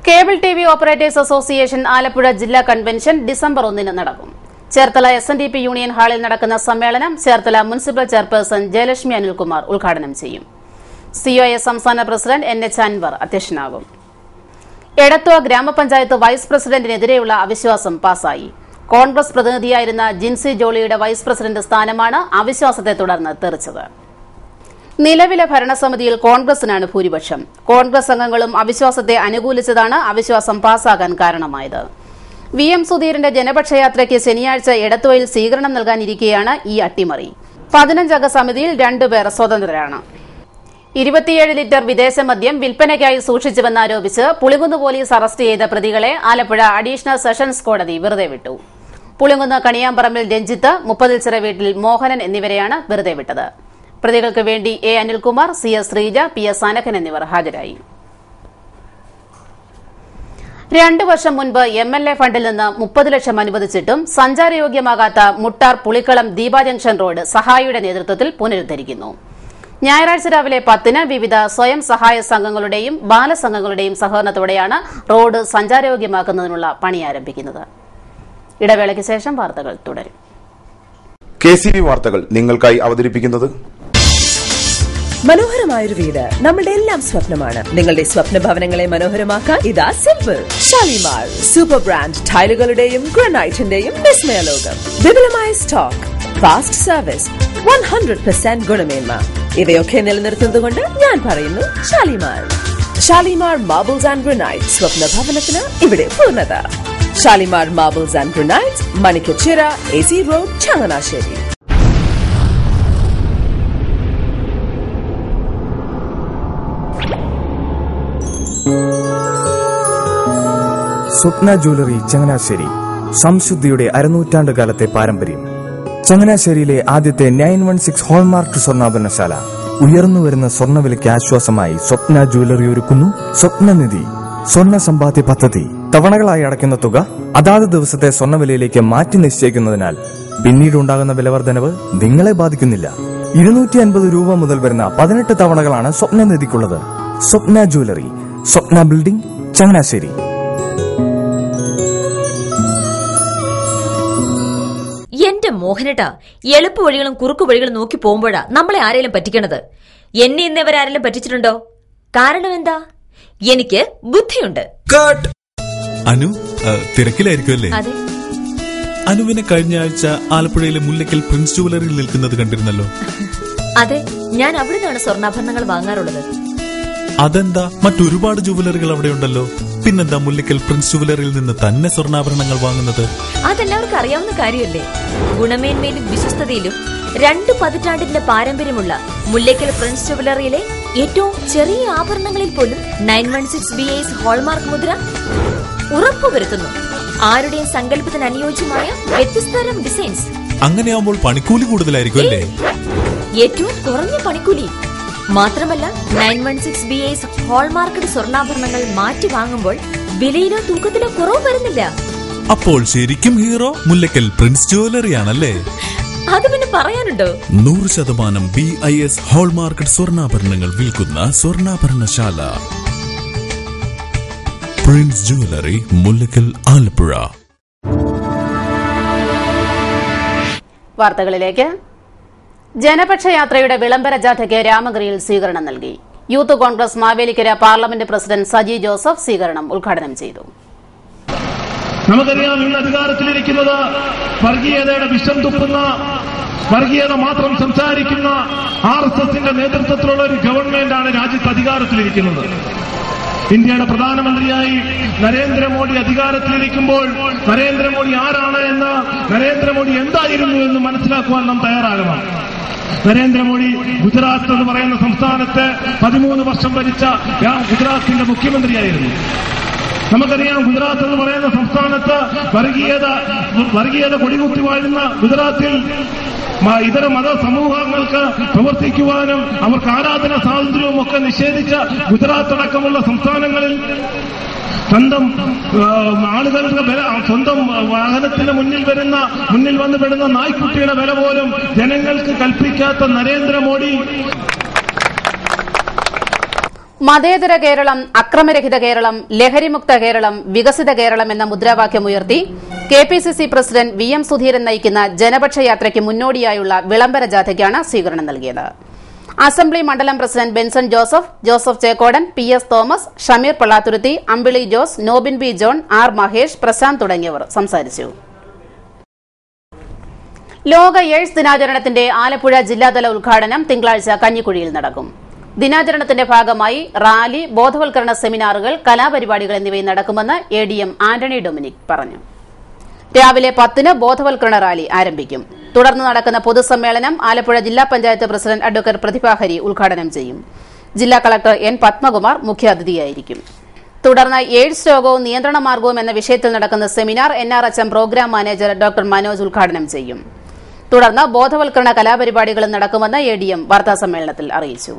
Cable TV operators association Alappuzha ജില്ലാ കൺവെൻഷൻ ഡിസംബർ 1 നടക്കും. ചേർത്തല SNDP യൂണിയൻ ഹാളിൽ നടക്കുന്ന സമ്മേളനം ചേർത്തല മുനിസിപ്പൽ ചെയർപേഴ്സൺ ജയലക്ഷ്മി അനിൽകുമാർ ഉദ്ഘാടനം ചെയ്യും. COA സംസ്ഥാന പ്രസിഡന്റ് NH അൻവർ അധ്യക്ഷനാകും. എടത്വ ഗ്രാമപഞ്ചായത്ത് വൈസ് പ്രസിഡന്റിനെതിരെയുള്ള അവിശ്വാസം പാസായി. കോൺഗ്രസ് പ്രതിനിധിയായിരുന്ന ജിൻസി ജോളിയുടെ വൈസ് പ്രസിഡന്റ് സ്ഥാനമാണ് അവിശ്വാസത്തെ തുടർന്ന് തെറിച്ചത്. നിലവിലെ ഭരണസമിതിയിൽ കോൺഗ്രസിനാണ് ഭൂരിപക്ഷം. കോൺഗ്രസ് അംഗങ്ങളും അവിശ്വാസത്തെ അനുകൂലിച്ചതാണ് അവിശ്വാസം പാസാകാൻ കാരണമായത്. VM സുധീരന്റെ ജനപക്ഷയാത്രയ്ക്ക് ശനിയാഴ്ച എടത്വയിൽ സ്വീകരണം നൽകാനിരിക്കെയാണ് ഈ അട്ടിമറി. 15 അംഗ സമിതിയിൽ 2 പേർ സ്വതന്ത്രരാണ്. 27 ലിറ്റർ വിദേശ മദ്യം വിൽപ്പനയ്ക്കായി സൂക്ഷിച്ചുവെന്നാരോപിച്ച് പുളിങ്കുന്ന് പോലീസ് അറസ്റ്റ് ചെയ്ത പ്രതികളെ ആലപ്പുഴ അഡീഷണൽ സെഷൻസ് കോടതി വെറുതെ വിട്ടു. പുളിങ്കുന്ന് കണിയാമ്പറമ്പിൽ രഞ്ജിത്ത്, 30 വീട്ടിൽ മോഹനൻ എന്നിവരെയാണ് വെറുതെ വിട്ടത്. പ്രതികൾക്ക് വേണ്ടി A. Anilkumar, CS Sreeja, PS അനഘൻ എന്നിവർ ഹാജരായി. 2 വർഷം മുൻപ് MLA ഫണ്ടിൽ നിന്ന് 30 ലക്ഷം അനുവദിച്ചിട്ടും സഞ്ചാരയോഗ്യമാകാത്ത മുട്ടാർ പുളിക്കളം ദീപ ജംഗ്ഷൻ റോഡ് സഹായിയുടെ നേതൃത്വത്തിൽ പുനരുദ്ധരിക്കുന്നു. ഞായറാഴ്ച രാവിലെ 10-ന് വിവിധ സ്വയം സഹായ സംഘങ്ങളുടെയും ബാലസംഘങ്ങളുടെയും സഹകരണത്തോടെയാണ് റോഡ് സഞ്ചാരയോഗ്യമാക്കുന്നതിനുള്ള പണി ആരംഭിക്കുന്നത്. ഇടവേളയ്ക്ക് ശേഷം വാർത്തകൾ തുടരും. KCV വാർത്തകൾ നിങ്ങൾക്കായി അവതരിപ്പിക്കുന്നത് മനോഹരമായൊരു വീട് നമ്മുടെ എല്ലാം സ്വപ്നമാണ്. നിങ്ങളുടെ സ്വപ്ന ഭവനങ്ങളെ മനോഹരമാക്കാൻ ഇതാ സിമ്പിൾ ഷാലിമാർ സൂപ്പർ ബ്രാൻഡ് ടൈലുകളുടെയും ഗ്രാനൈറ്റിന്റെയും വിസ്മയ ലോകം. വിപുലമായ സ്റ്റോക്ക്, ഫാസ്റ്റ് സർവീസ്, 100% ഗുണമേന്മ ഇവയൊക്കെ നിലനിർത്തുന്നതുകൊണ്ട് ഞാൻ പറയുന്നു Shalimar. Shalimar marbles and granite, സ്വപ്ന ഭവനത്തിന് ഇവിടെ പൂർണ്ണത. Shalimar marbles and granite, Manikkachira, AC road, Changanassery. Swapna jewellery Changanassery, സംശുദ്ധിയുടെ അരനൂറ്റാണ്ടുകാലത്തെ പാരമ്പര്യം. ചങ്ങനാശ്ശേരിയിലെ ആദ്യത്തെ 916 ഹോൾമാർക്ക് സ്വർണ്ണാഭരണശാല. ഉയർന്നുവരുന്ന സ്വർണ്ണവിലയ്ക്ക് ആശ്വാസമായി സ്വപ്ന ജ്വല്ലറി ഒരുക്കുന്നു സ്വപ്നനിധി സ്വർണ്ണ സമ്പാദ്യ പദ്ധതി. തവണകളായി അടയ്ക്കുന്ന തുക അതാത് ദിവസത്തെ സ്വർണ്ണവിലയിലേക്ക് മാറ്റി നിശ്ചയിക്കുന്നതിനാൽ പിന്നീടുണ്ടാകുന്ന വിലവർദ്ധനവ് നിങ്ങളെ ബാധിക്കുന്നില്ല. 250 രൂപ മുതൽ വരുന്ന 18 തവണകളാണ് സ്വപ്നനിധിക്കുള്ളത്. സ്വപ്ന ജ്വല്ലറി, സ്വപ്ന ബിൽഡിംഗ്, ചങ്ങനാശ്ശേരി. എന്റെ മോഹനേട്ടാ, എളുപ്പ വഴികളും കുറുക്കു വഴികളും നോക്കി പോകുമ്പോഴാ നമ്മളെ ആരെങ്കിലും പറ്റിക്കണത്. എന്നെ ഇന്നവരാരെങ്കിലും പറ്റിച്ചിട്ടുണ്ടോ? കാരണം എന്താ? എനിക്ക് ബുദ്ധിയുണ്ട്. അനു തിരക്കിലായിരിക്കുമല്ലേ? അനുവിനെ കഴിഞ്ഞ ആഴ്ച ആലപ്പുഴയിലെ മുല്ലയ്ക്കൽ പ്രിൻസ് ജുവലറിയിൽ നിൽക്കുന്നത് കണ്ടിരുന്നല്ലോ. അതെ, ഞാൻ അവിടെ നിന്നാണ് സ്വർണ്ണാഭരണങ്ങൾ വാങ്ങാറുള്ളത്. അതെന്താ, മറ്റൊരുപാട് ജുവലറികൾ അവിടെ ഉണ്ടല്ലോ. പിന്നെന്താ മുല്ലയ്ക്കൽ പ്രിൻസ് ജുവലറിയിൽ നിന്ന് തന്നെ സ്വർണ്ണാഭരണങ്ങൾ വാങ്ങുന്നത്? അതെല്ലാവർക്കും അറിയാവുന്ന കാര്യമല്ലേ. ഗുണമേന്മയിലും വിശ്വസ്തതയിലും 2 പതിറ്റാണ്ടിന്റെ പാരമ്പര്യമുള്ള മുല്ലയ്ക്കൽ പ്രിൻസ് ജുവലറിയിലെ ഏറ്റവും ചെറിയ ആഭരണങ്ങളിൽ പോലും 916 BIS ഹോൾമാർക്ക് മുദ്ര ഉറപ്പുവരുത്തുന്നു. ആരുടെയും സങ്കല്പത്തിന് അനുയോജ്യമായ വ്യത്യസ്തതരം ഡിസൈൻസ്. അങ്ങനെയാവുമ്പോൾ പണിക്കൂലി കൂടുതലായിരിക്കും അല്ലേ? ഏറ്റവും കുറഞ്ഞ പണിക്കൂലി മാത്രമല്ല, 916 BIS ഹോൾമാർക്കഡ് സ്വർണ്ണാഭരണങ്ങൾ മാറ്റി വാങ്ങുമ്പോൾ വിലയിലോ തൂക്കത്തിലോ കുറവ് വരുന്നില്ല. അപ്പോൾ ശരിക്കും ഹീറോ മുല്ലയ്ക്കൽ പ്രിൻസ് ജുവലറിയാണല്ലേ? അത് പിന്നെ പറയാനുണ്ടോ? 100% BIS ഹോൾമാർക്കഡ് സ്വർണ്ണാഭരണങ്ങൾ വിൽക്കുന്ന സ്വർണ്ണാഭരണശാല പ്രിൻസ് ജുവലറി, മുല്ലയ്ക്കൽ, ആലപ്പുഴ. വാർത്തകളിലേക്ക്. ജനപക്ഷയാത്രയുടെ വിളംബര ജാഥയ്ക്ക് രാമഗിരിയിൽ സ്വീകരണം നൽകി. Youth Congress Mavelikkara parliament president Saji Joseph സ്വീകരണം ഉദ്ഘാടനം ചെയ്തു. നമുക്കറിയാം, ഇന്ന് അധികാരത്തിലിരിക്കുന്നത് വർഗീയതയുടെ വിഷം തുപ്പുന്ന, വർഗീയത മാത്രം സംസാരിക്കുന്ന RSSന്റെ നേതൃത്വത്തിലുള്ള ഒരു ഗവൺമെന്റാണ് രാജ്യത്ത് അധികാരത്തിലിരിക്കുന്നത്. ഇന്ത്യയുടെ പ്രധാനമന്ത്രിയായി നരേന്ദ്രമോദി അധികാരത്തിലിരിക്കുമ്പോൾ നരേന്ദ്രമോദി ആരാണ് എന്ന്, നരേന്ദ്രമോദി എന്തായിരുന്നു എന്ന് മനസ്സിലാക്കുവാൻ നാം തയ്യാറാകണം. നരേന്ദ്രമോദി ഗുജറാത്ത് എന്ന് പറയുന്ന സംസ്ഥാനത്ത് 13 വർഷം ഭരിച്ച ഗുജറാത്തിന്റെ മുഖ്യമന്ത്രിയായിരുന്നു. നമുക്കറിയാം, ഗുജറാത്ത് എന്ന് പറയുന്ന സംസ്ഥാനത്ത് വർഗീയത കൊടികുത്തി വാഴുന്ന ഗുജറാത്തിൽ ഇതര മത സമൂഹങ്ങൾക്ക് പ്രവർത്തിക്കുവാനും അവർക്ക് ആരാധന സ്വാതന്ത്ര്യവും ഒക്കെ നിഷേധിച്ച ഗുജറാത്ത് അടക്കമുള്ള സംസ്ഥാനങ്ങളിൽ സ്വന്തം ആളുകളുടെ വില, സ്വന്തം വാഹനത്തിന് മുന്നിൽ വന്ന് പെടുന്ന നായ്ക്കുട്ടിയുടെ വില പോലും ജനങ്ങൾക്ക് കൽപ്പിക്കാത്ത നരേന്ദ്രമോദി. മതേതര കേരളം, അക്രമരഹിത കേരളം, ലഹരിമുക്ത കേരളം, വികസിത കേരളം എന്ന മുദ്രാവാക്യമുയർത്തി KPCC president V M Sudheeran നയിക്കുന്ന ജനപക്ഷ യാത്രയ്ക്ക് മുന്നോടിയായുള്ള വിളംബര ജാഥയ്ക്കാണ് സ്വീകരണം നൽകിയത്. അസംബ്ലി മണ്ഡലം president Benson Joseph, Joseph Chekkodan, P S Thomas, Shameer Pallathuruthy, Ambili Jose, Nobin B John, R Mahesh, Prashanth തുടങ്ങിയവർ സംസാരിച്ചു. ലോക എയ്ഡ്സ് ദിനാചരണത്തിന്റെ ആലപ്പുഴ ജില്ലാതല ഉദ്ഘാടനം തിങ്കളാഴ്ച കഞ്ഞിക്കുഴിയിൽ നടക്കും. ദിനാചരണത്തിന്റെ ഭാഗമായി റാലി, ബോധവൽക്കരണ സെമിനാറുകൾ, കലാപരിപാടികൾ എന്നിവയും നടക്കുമെന്ന് എഡിഎം ആന്റണി ഡൊമിനിക് പറഞ്ഞു. രാവിലെ 10-ന് ബോധവൽക്കരണ റാലി ആരംഭിക്കും. തുടർന്ന് നടക്കുന്ന പൊതുസമ്മേളനം ആലപ്പുഴ ജില്ലാ പഞ്ചായത്ത് പ്രസിഡന്റ് അഡ്വക്കേറ്റ് പ്രതിഭാഹരി ഉദ്ഘാടനം ചെയ്യും. ജില്ലാ കളക്ടർ എൻ പത്മകുമാർ മുഖ്യാതിഥിയായിരിക്കും. തുടർന്ന് എയ്ഡ്സ് രോഗവും നിയന്ത്രണ മാർഗവും എന്ന വിഷയത്തിൽ നടക്കുന്ന seminar NRHM programme manager doctor Manoj ഉദ്ഘാടനം ചെയ്യും. തുടർന്ന് ബോധവൽക്കരണ കലാപരിപാടികളും നടക്കുമെന്ന് എഡിഎം വാർത്താസമ്മേളനത്തിൽ അറിയിച്ചു.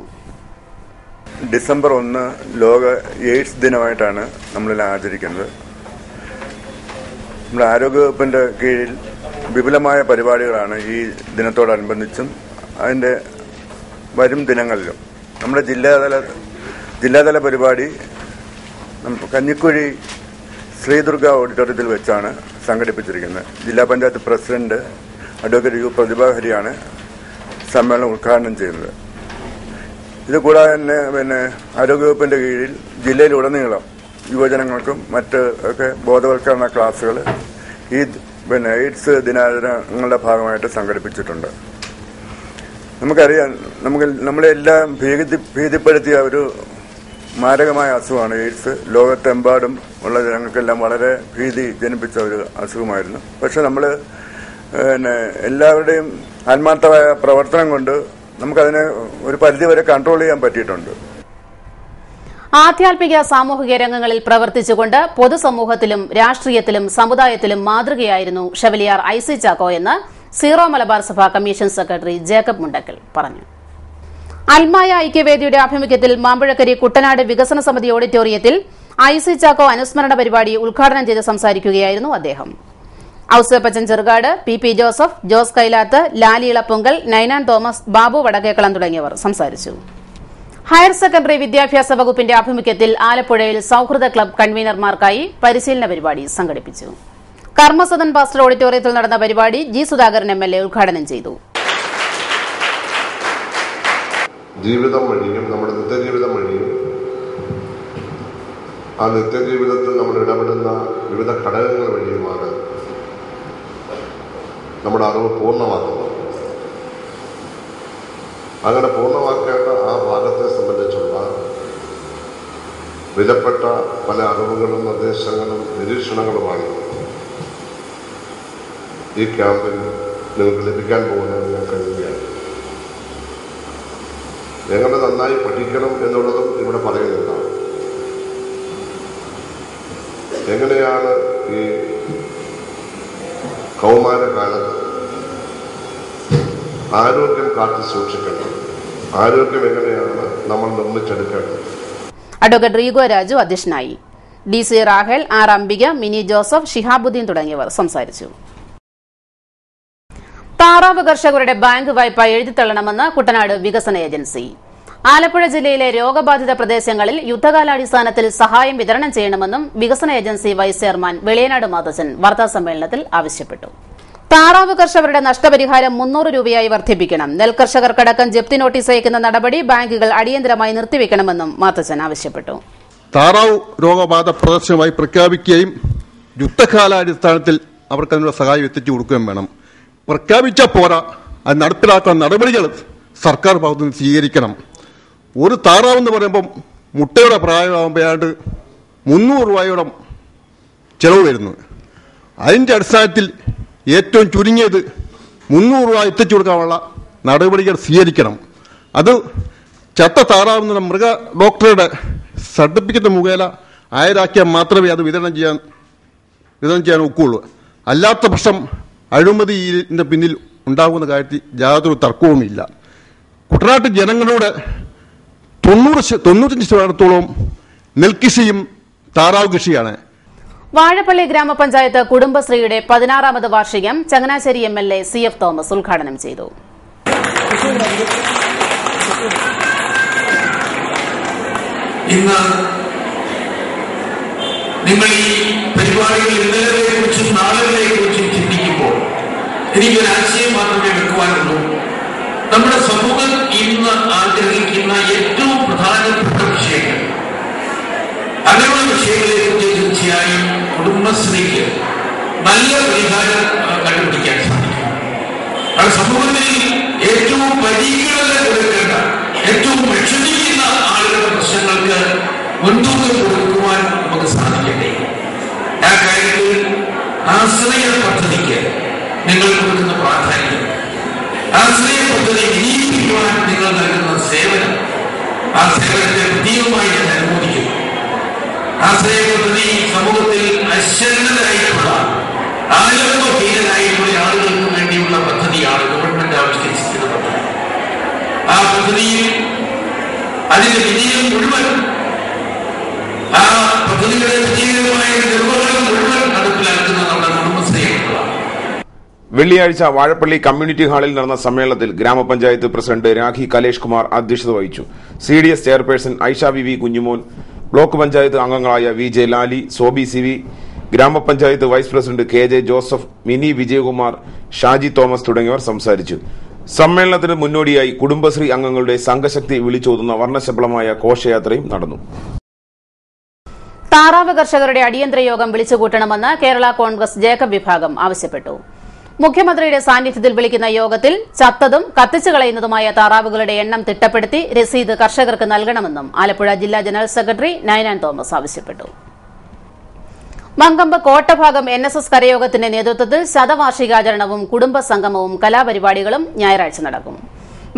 ഡിസംബർ 1 ലോക എയ്ഡ്സ് ദിനമായിട്ടാണ് നമ്മളെല്ലാം ആചരിക്കുന്നത്. നമ്മുടെ ആരോഗ്യവകുപ്പിന്റെ കീഴിൽ വിപുലമായ പരിപാടികളാണ് ഈ ദിനത്തോടനുബന്ധിച്ചും അതിന്റെ വരും ദിനങ്ങളിലും. നമ്മുടെ ജില്ലാതല പരിപാടി കഞ്ഞിക്കുഴി ശ്രീദുർഗ ഓഡിറ്റോറിയത്തിൽ വെച്ചാണ് സംഘടിപ്പിച്ചിരിക്കുന്നത്. ജില്ലാ പഞ്ചായത്ത് പ്രസിഡന്റ് അഡ്വക്കേറ്റ് യു പ്രതിഭാഹരിയാണ് സമ്മേളനം ഉദ്ഘാടനം ചെയ്യുന്നത്. ഇതുകൂടാതെ തന്നെ ആരോഗ്യവകുപ്പിന്റെ കീഴിൽ ജില്ലയിലുടനീളം യുവജനങ്ങൾക്കും മറ്റ് ഒക്കെ ബോധവൽക്കരണ ക്ലാസുകൾ ഈ എയ്ഡ്സ് ദിനാചരണങ്ങളുടെ ഭാഗമായിട്ട് സംഘടിപ്പിച്ചിട്ടുണ്ട്. നമുക്കറിയാം, നമ്മളെല്ലാം ഭീതിപ്പെടുത്തിയ ഒരു മാരകമായ അസുഖമാണ് എയ്ഡ്സ്. ലോകത്തെമ്പാടും ഉള്ള ജനങ്ങൾക്കെല്ലാം വളരെ ഭീതി ജനിപ്പിച്ച ഒരു അസുഖമായിരുന്നു. പക്ഷെ നമ്മൾ എല്ലാവരുടെയും ആത്മാർത്ഥമായ പ്രവർത്തനം കൊണ്ട് നമുക്കതിനെ ഒരു പരിധിവരെ കൺട്രോൾ ചെയ്യാൻ പറ്റിയിട്ടുണ്ട്. ആധ്യാത്മിക സാമൂഹിക രംഗങ്ങളിൽ പ്രവർത്തിച്ചുകൊണ്ട് പൊതുസമൂഹത്തിലും രാഷ്ട്രീയത്തിലും സമുദായത്തിലും മാതൃകയായിരുന്നു ഷെവലിയാർ ഐസി ചാക്കോ എന്ന് സീറോ മലബാർ സഭ കമ്മീഷൻ സെക്രട്ടറി ജേക്കബ് മുണ്ടക്കൽ പറഞ്ഞു. അൽമായ ഐക്യവേദിയുടെ ആഭിമുഖ്യത്തിൽ മാമ്പഴക്കരി കുട്ടനാട് വികസന സമിതി ഓഡിറ്റോറിയത്തിൽ ഐസി ചാക്കോ അനുസ്മരണ പരിപാടി ഉദ്ഘാടനം ചെയ്ത് സംസാരിക്കുകയായിരുന്നു അദ്ദേഹം. ഔസേപ്പച്ചൻ ചെറുകാട്, പി ജോസഫ്, ജോസ് കൈലാത്ത്, ലാലി ഇളപ്പൊങ്കൽ, നൈനാൻ തോമസ്, ബാബു വടക്കേക്കളം തുടങ്ങിയവർ സംസാരിച്ചു. ഹയർ സെക്കൻഡറി വിദ്യാഭ്യാസ വകുപ്പിന്റെ ആഭിമുഖ്യത്തിൽ ആലപ്പുഴയിൽ സൌഹൃദ ക്ലബ് കൺവീനർമാർക്കായി പരിശീലന പരിപാടി സംഘടിപ്പിച്ചു. കർമ്മസദൻ പാസ്റ്റർ ഓഡിറ്റോറിയത്തിൽ നടന്ന പരിപാടി ജി സുധാകരൻ MLA ഉദ്ഘാടനം ചെയ്തു. ജീവിതം വഴിയും നമ്മുടെ നിത്യജീവിതം വഴിയും ആ നിത്യജീവിതത്തിൽ നമ്മൾ ഇടപെടുന്ന വിവിധ ഘടകങ്ങൾ വഴിയുമാണ് നമ്മുടെ അറിവ് പൂർണ്ണമാക്കുന്നത്. അങ്ങനെ പൂർണ്ണമാക്കേണ്ട ആ ഭാഗത്തെ സംബന്ധിച്ചുള്ള വിലപ്പെട്ട പല അറിവുകളും നിർദ്ദേശങ്ങളും നിരീക്ഷണങ്ങളുമാണ് ഈ ക്യാമ്പിൽ നിങ്ങൾക്ക് ലഭിക്കാൻ പോകുന്നത് ഞാൻ കരുതുകയാണ്. എങ്ങനെ നന്നായി പഠിക്കണം എന്നുള്ളതും ഇവിടെ പറയുന്നതാണ്. എങ്ങനെയാണ് ഈ കൗമാരകാലത്ത് ആരോഗ്യം കാത്തു സൂക്ഷിക്കേണ്ടത്, ആരോഗ്യം എങ്ങനെയാണ് നമ്മൾ നിർമ്മിച്ചെടുക്കേണ്ടത്. അഡ്വക്കേറ്റ് റീഗോ രാജു അധ്യക്ഷനായി. DC റാഹേൽ, ആർ അംബിക, മിനി ജോസഫ്, ഷിഹാബുദ്ദീൻ തുടങ്ങിയവർ സംസാരിച്ചു. താറാവ് കർഷകരുടെ ബാങ്ക് വായ്പ എഴുതിത്തള്ളണമെന്ന് കുട്ടനാട് വികസന ഏജൻസി. ആലപ്പുഴ ജില്ലയിലെ രോഗബാധിത പ്രദേശങ്ങളിൽ യുദ്ധകാലാടിസ്ഥാനത്തിൽ സഹായം വിതരണം ചെയ്യണമെന്നും വികസന agency vice chairman Veliyanad Mathachan വാർത്താസമ്മേളനത്തിൽ ആവശ്യപ്പെട്ടു. താറാവ് കർഷകരുടെ നഷ്ടപരിഹാരം 300 രൂപയായി വർദ്ധിപ്പിക്കണം. നെൽകർഷകർക്കടക്കം ജപ്തി നോട്ടീസ് അയക്കുന്ന നടപടി ബാങ്കുകൾ അടിയന്തരമായി നിർത്തിവെക്കണമെന്നും മാത്തച്ചൻ ആവശ്യപ്പെട്ടു. താറാവ് രോഗബാധ പ്രദർശനമായി പ്രഖ്യാപിക്കുകയും യുദ്ധകാലാടിസ്ഥാനത്തിൽ അവർക്ക് അതിനുള്ള സഹായം എത്തിച്ചു കൊടുക്കുകയും വേണം. പ്രഖ്യാപിച്ച പോരാ, അത് നടപ്പിലാക്കുന്ന നടപടികൾ സർക്കാർ ഭാഗത്തു നിന്ന് സ്വീകരിക്കണം. ഒരു താറാവെന്ന് പറയുമ്പം മുട്ടയുടെ പ്രായമാകുമ്പോഴാണ്ട് 300 രൂപയോളം ചെലവ് വരുന്നു. അതിൻ്റെ അടിസ്ഥാനത്തിൽ ഏറ്റവും ചുരുങ്ങിയത് 300 രൂപ എത്തിച്ചു കൊടുക്കാനുള്ള നടപടികൾ സ്വീകരിക്കണം. അത് ചത്ത താറാവുന്ന മൃഗ ഡോക്ടറുടെ സർട്ടിഫിക്കറ്റ് മുഖേന ആയരാക്കിയാൽ മാത്രമേ അത് വിതരണം ചെയ്യാൻ ഒക്കുള്ളൂ. അല്ലാത്ത പക്ഷം അഴിമതിന്റെ പിന്നിൽ ഉണ്ടാകുന്ന കാര്യത്തിൽ യാതൊരു തർക്കവുമില്ല. കുട്ടനാട്ട് ജനങ്ങളുടെ 95% നെൽകൃഷിയും താറാവ് കൃഷിയാണ്. വാഴപ്പള്ളി ഗ്രാമപഞ്ചായത്ത് കുടുംബശ്രീയുടെ 16ാമത് വാർഷികം ചങ്ങനാശ്ശേരി MLA CF തോമസ് ഉദ്ഘാടനം ചെയ്തു. ഇന്ന് നിങ്ങൾ ഈ പരിപാടികൾ ഇന്നലകളെക്കുറിച്ചും നാളുകളെക്കുറിച്ചും ചിന്തിക്കുമ്പോൾ എനിക്കൊരു ആശയം മാത്രമേ വെക്കുവാനുള്ളൂ. നമ്മുടെ സമൂഹം ഇന്ന് ആഗ്രഹിക്കുന്ന ഏറ്റവും പ്രധാനപ്പെട്ട വിഷയങ്ങൾ, അങ്ങനെയുള്ള വിഷയങ്ങളെക്കുറിച്ച് തീർച്ചയായും കുടുംബശ്രീക്ക് നല്ല പരിഹാരം കണ്ടുപിടിക്കാൻ സാധിക്കും. അത് സമൂഹത്തിൽ ഏറ്റവും പരിഗണന കൊടുക്കേണ്ട, ഏറ്റവും വിഷമിക്കുന്ന ആളുകളുടെ പ്രശ്നങ്ങൾക്ക് മുൻതൂക്കം കൊടുക്കുവാൻ നമുക്ക് സാധിക്കട്ടെ. ആ കാര്യത്തിൽ ആശ്രയ പദ്ധതിക്ക് നിങ്ങൾ കൊടുക്കുന്ന പ്രാധാന്യം, ആശ്രയ പദ്ധതി വിനിയോഗിക്കുവാൻ നിങ്ങൾ നൽകുന്ന സേവനം, ആ സേവനത്തെ പ്രത്യേകമായി ഞാൻ അനുമോദിക്കുന്നു. ആശ്രയ പദ്ധതി സമൂഹത്തിൽ അശരണരായിട്ടുള്ള, ആലംബഹീനരായിട്ടുള്ള ആളുകൾക്ക് വേണ്ടിയുള്ള പദ്ധതിയാണ് ഗവൺമെന്റ് ആവിഷ്കരിച്ചിരിക്കുന്ന പദ്ധതി. ആ പദ്ധതിയിൽ അതിന്റെ വിജയം മുഴുവൻ, ആ പദ്ധതികളുടെ വിജയകരമായ നിർവഹണം മുഴുവൻ നടപ്പിലാക്കുന്ന നമ്മുടെ കുടുംബശ്രീകളാണ്. വെള്ളിയാഴ്ച വാഴപ്പള്ളി കമ്മ്യൂണിറ്റി ഹാളിൽ നടന്ന സമ്മേളനത്തിൽ ഗ്രാമപഞ്ചായത്ത് പ്രസിഡന്റ് രാഖി കലേഷ് കുമാർ അധ്യക്ഷത വഹിച്ചു. CDS chairperson Aisha VV Kunjumon, block panchayat അംഗങ്ങളായ VJ ലാലി, സോബി CV, ഗ്രാമപഞ്ചായത്ത് vice president KJ Joseph, Mini Vijayakumar, Shaji Thomas തുടങ്ങിയവർ സംസാരിച്ചു. സമ്മേളനത്തിന് മുന്നോടിയായി കുടുംബശ്രീ അംഗങ്ങളുടെ സംഘശക്തി വിളിച്ചോതുന്ന വർണ്ണശബളമായ ഘോഷയാത്രയും നടന്നു. താറാവ് കർഷകരുടെ അടിയന്തര യോഗം വിളിച്ചുകൂട്ടണമെന്ന് കേരള കോൺഗ്രസ് ജേക്കബ് വിഭാഗം ആവശ്യപ്പെട്ടു. മുഖ്യമന്ത്രിയുടെ സാന്നിധ്യത്തിൽ വിളിക്കുന്ന യോഗത്തിൽ ചത്തതും കത്തിച്ചു കളയുന്നതുമായ താറാവുകളുടെ എണ്ണം തിട്ടപ്പെടുത്തി രസീത് കർഷകർക്ക് നൽകണമെന്നും ആലപ്പുഴ ജില്ലാ ജനറൽ സെക്രട്ടറി നൈനാൻ തോമസ് ആവശ്യപ്പെട്ടു. മങ്കമ്പ് കോട്ടഭാഗം NSS കരയോഗത്തിന്റെ നേതൃത്വത്തിൽ ശതവാർഷികാചരണവും കുടുംബസംഗമവും കലാപരിപാടികളും ഞായറാഴ്ച നടക്കും.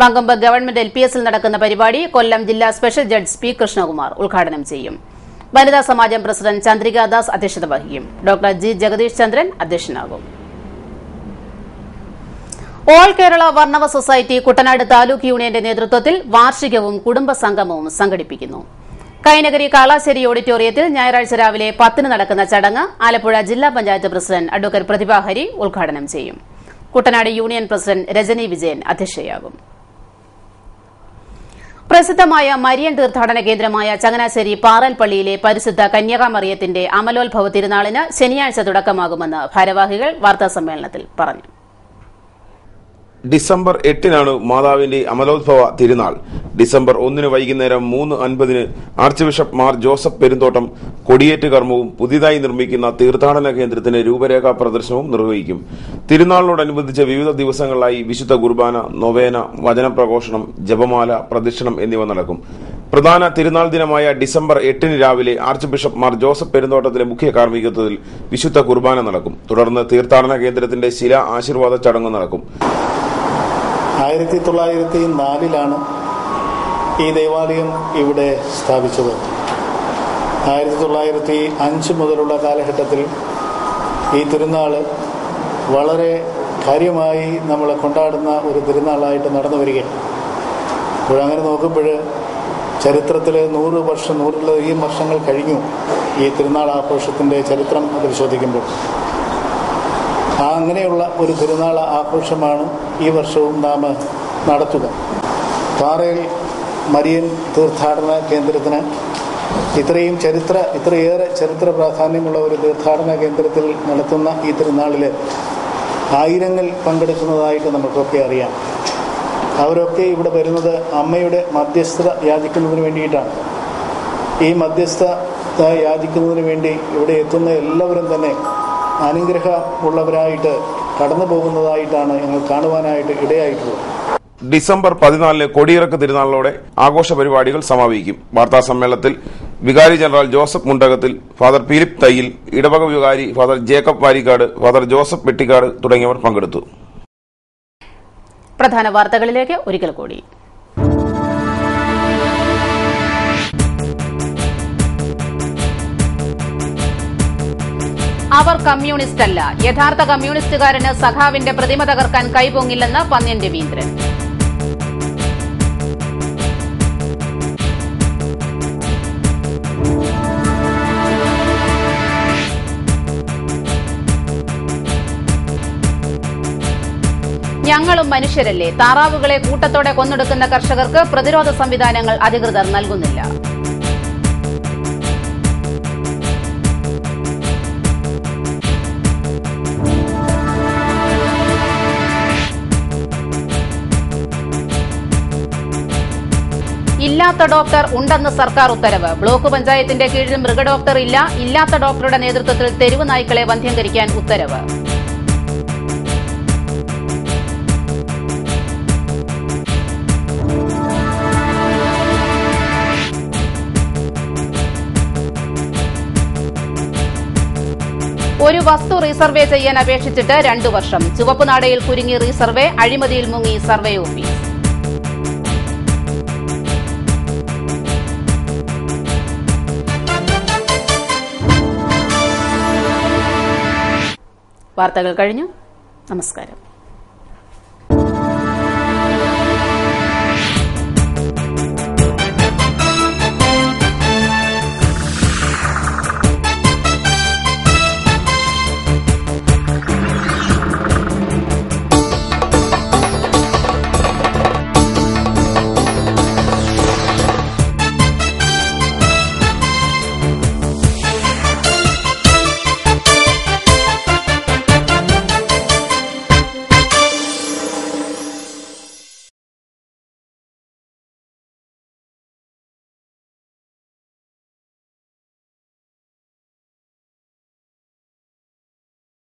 മങ്കമ്പ് ഗവൺമെന്റ് LPSൽ നടക്കുന്ന പരിപാടി കൊല്ലം ജില്ലാ സ്പെഷ്യൽ ജഡ്ജ് P. കൃഷ്ണകുമാർ ഉദ്ഘാടനം ചെയ്യും. വനിതാ സമാജം പ്രസിഡന്റ് ചന്ദ്രികാദാസ് അധ്യക്ഷത വഹിക്കും. Doctor G. ജഗദീഷ് ചന്ദ്രൻ അധ്യക്ഷനാകും. ഓൾ കേരള വർണ്ണവ സൊസൈറ്റി കുട്ടനാട് താലൂക്ക് യൂണിയന്റെ നേതൃത്വത്തിൽ വാർഷികവും കുടുംബസംഗമവും സംഘടിപ്പിക്കുന്നു. കൈനഗരി കാളാശ്ശേരി ഓഡിറ്റോറിയത്തിൽ ഞായറാഴ്ച രാവിലെ 10 നടക്കുന്ന ചടങ്ങ് ആലപ്പുഴ ജില്ലാ പഞ്ചായത്ത് പ്രസിഡന്റ് അഡ്വക്കേറ്റ് പ്രതിഭാഹരി ഉദ്ഘാടനം ചെയ്യും. കുട്ടനാട് യൂണിയൻ പ്രസിഡന്റ് രജനി വിജയൻ അധ്യക്ഷയാകും. പ്രസിദ്ധമായ മരിയൻ തീർത്ഥാടന കേന്ദ്രമായ ചങ്ങനാശ്ശേരി പാറൽപ്പള്ളിയിലെ പരിശുദ്ധ കന്യകാമറിയത്തിന്റെ അമലോത്ഭവ തിരുനാളിന് ശനിയാഴ്ച തുടക്കമാകുമെന്ന് ഭാരവാഹികൾ വാർത്താസമ്മേളനത്തിൽ പറഞ്ഞു. ഡിസംബർ 8 മാതാവിന്റെ അമലോത്ഭവ തിരുനാൾ. ഡിസംബർ 1 വൈകുന്നേരം 3:50 ആർച്ച് ബിഷപ്പ് മാർ ജോസഫ് പെരുന്തോട്ടം കൊടിയേറ്റ് കർമ്മവും പുതിയതായി നിർമ്മിക്കുന്ന തീർത്ഥാടന കേന്ദ്രത്തിന് രൂപരേഖാ പ്രദർശനവും നിർവഹിക്കും. തിരുനാളിനോടനുബന്ധിച്ച് വിവിധ ദിവസങ്ങളിലായി വിശുദ്ധ കുർബാന, നൊവേന, വചനപ്രഘോഷണം, ജപമാല, പ്രദക്ഷിണം എന്നിവ നടക്കും. പ്രധാന തിരുനാൾ ദിനമായ ഡിസംബർ 8 രാവിലെ ആർച്ച് ബിഷപ്പ് മാർ ജോസഫ് പെരുന്തോട്ടത്തിലെ മുഖ്യ കാർമ്മികത്വത്തിൽ വിശുദ്ധ കുർബാന നടക്കും. തുടർന്ന് തീർത്ഥാടന കേന്ദ്രത്തിന്റെ ശിലാ ആശീർവാദ ചടങ്ങ് നടക്കും. 1904 ഈ ദേവാലയം ഇവിടെ സ്ഥാപിച്ചത്. 1905 മുതലുള്ള കാലഘട്ടത്തിൽ ഈ തിരുനാൾ വളരെ കാര്യമായി നമ്മൾ കൊണ്ടാടുന്ന ഒരു തിരുനാളായിട്ട് നടന്നു വരികയാണ്. അപ്പോഴങ്ങനെ നോക്കുമ്പോൾ ചരിത്രത്തിൽ 100 വർഷം 100-ലധികം വർഷങ്ങൾ കഴിഞ്ഞു ഈ തിരുനാൾ ആഘോഷത്തിൻ്റെ ചരിത്രം പരിശോധിക്കുമ്പോൾ. അങ്ങനെയുള്ള ഒരു തിരുനാൾ ആഘോഷമാണ് ഈ വർഷവും നാം നടത്തുക. പാറയിൽ മരിയൻ തീർത്ഥാടന കേന്ദ്രത്തിന് ഇത്രയേറെ ചരിത്ര പ്രാധാന്യമുള്ള ഒരു തീർത്ഥാടന കേന്ദ്രത്തിൽ നടത്തുന്ന ഈ തിരുനാളിൽ ആയിരങ്ങൾ പങ്കെടുക്കുന്നതായിട്ട് നമുക്കൊക്കെ അറിയാം. അവരൊക്കെ ഇവിടെ വരുന്നത് അമ്മയുടെ മധ്യസ്ഥത യാചിക്കുന്നതിന് വേണ്ടിയിട്ടാണ്. ഈ മധ്യസ്ഥത യാചിക്കുന്നതിന് വേണ്ടി ഇവിടെ എത്തുന്ന എല്ലാവരും തന്നെ അനുഗ്രഹമുള്ളവരായിട്ട് കടന്നു പോകുന്നതായിട്ടാണ് ഞങ്ങൾ കാണുവാനായിട്ട് ഇടയായിട്ടുള്ളത്. ഡിസംബർ 14 കൊടിയിറക്ക് തിരുനാളിലൂടെ ആഘോഷ പരിപാടികൾ സമാപിക്കും. വാർത്താ സമ്മേളനത്തിൽ വികാരി general Joseph Mundakathil, father Philip Thayyil, ഇടവക വികാരി father Jacob Varikkad, father Joseph Vettikkad തുടങ്ങിയവർ പങ്കെടുത്തു. പ്രധാന വാർത്തകളിലേക്ക് ഒരിക്കൽ കൂടി. അവർ കമ്മ്യൂണിസ്റ്റ് അല്ല. യഥാർത്ഥ കമ്മ്യൂണിസ്റ്റുകാരന് സഖാവിന്റെ പ്രതിമ തകർക്കാൻ കൈപൊങ്ങില്ലെന്ന് പന്ന്യൻ രവീന്ദ്രൻ. ഞങ്ങളും മനുഷ്യരല്ലേ, താറാവുകളെ കൂട്ടത്തോടെ കൊന്നൊടുക്കുന്ന കർഷകർക്ക് പ്രതിരോധ സംവിധാനങ്ങൾ അധികൃതർ നൽകുന്നില്ല. ഇല്ലാത്ത ഡോക്ടർ ഉണ്ടെന്ന് സർക്കാർ ഉത്തരവ്. ബ്ലോക്ക് പഞ്ചായത്തിന്റെ കീഴിൽ മൃഗഡോക്ടർ ഇല്ല. ഇല്ലാത്ത ഡോക്ടറുടെ നേതൃത്വത്തിൽ തെരുവ് നായ്ക്കളെ വന്ധ്യംകരിക്കാൻ ഉത്തരവ്. ഒരു വസ്തു റീസർവേ ചെയ്യാൻ അപേക്ഷിച്ചിട്ട് 2 വർഷം. ചുവപ്പുനാടയിൽ കുരുങ്ങി റീസർവേ, അഴിമതിയിൽ മുങ്ങി സർവേ ഓഫീസ്. വാർത്തകൾ കഴിഞ്ഞു. നമസ്കാരം.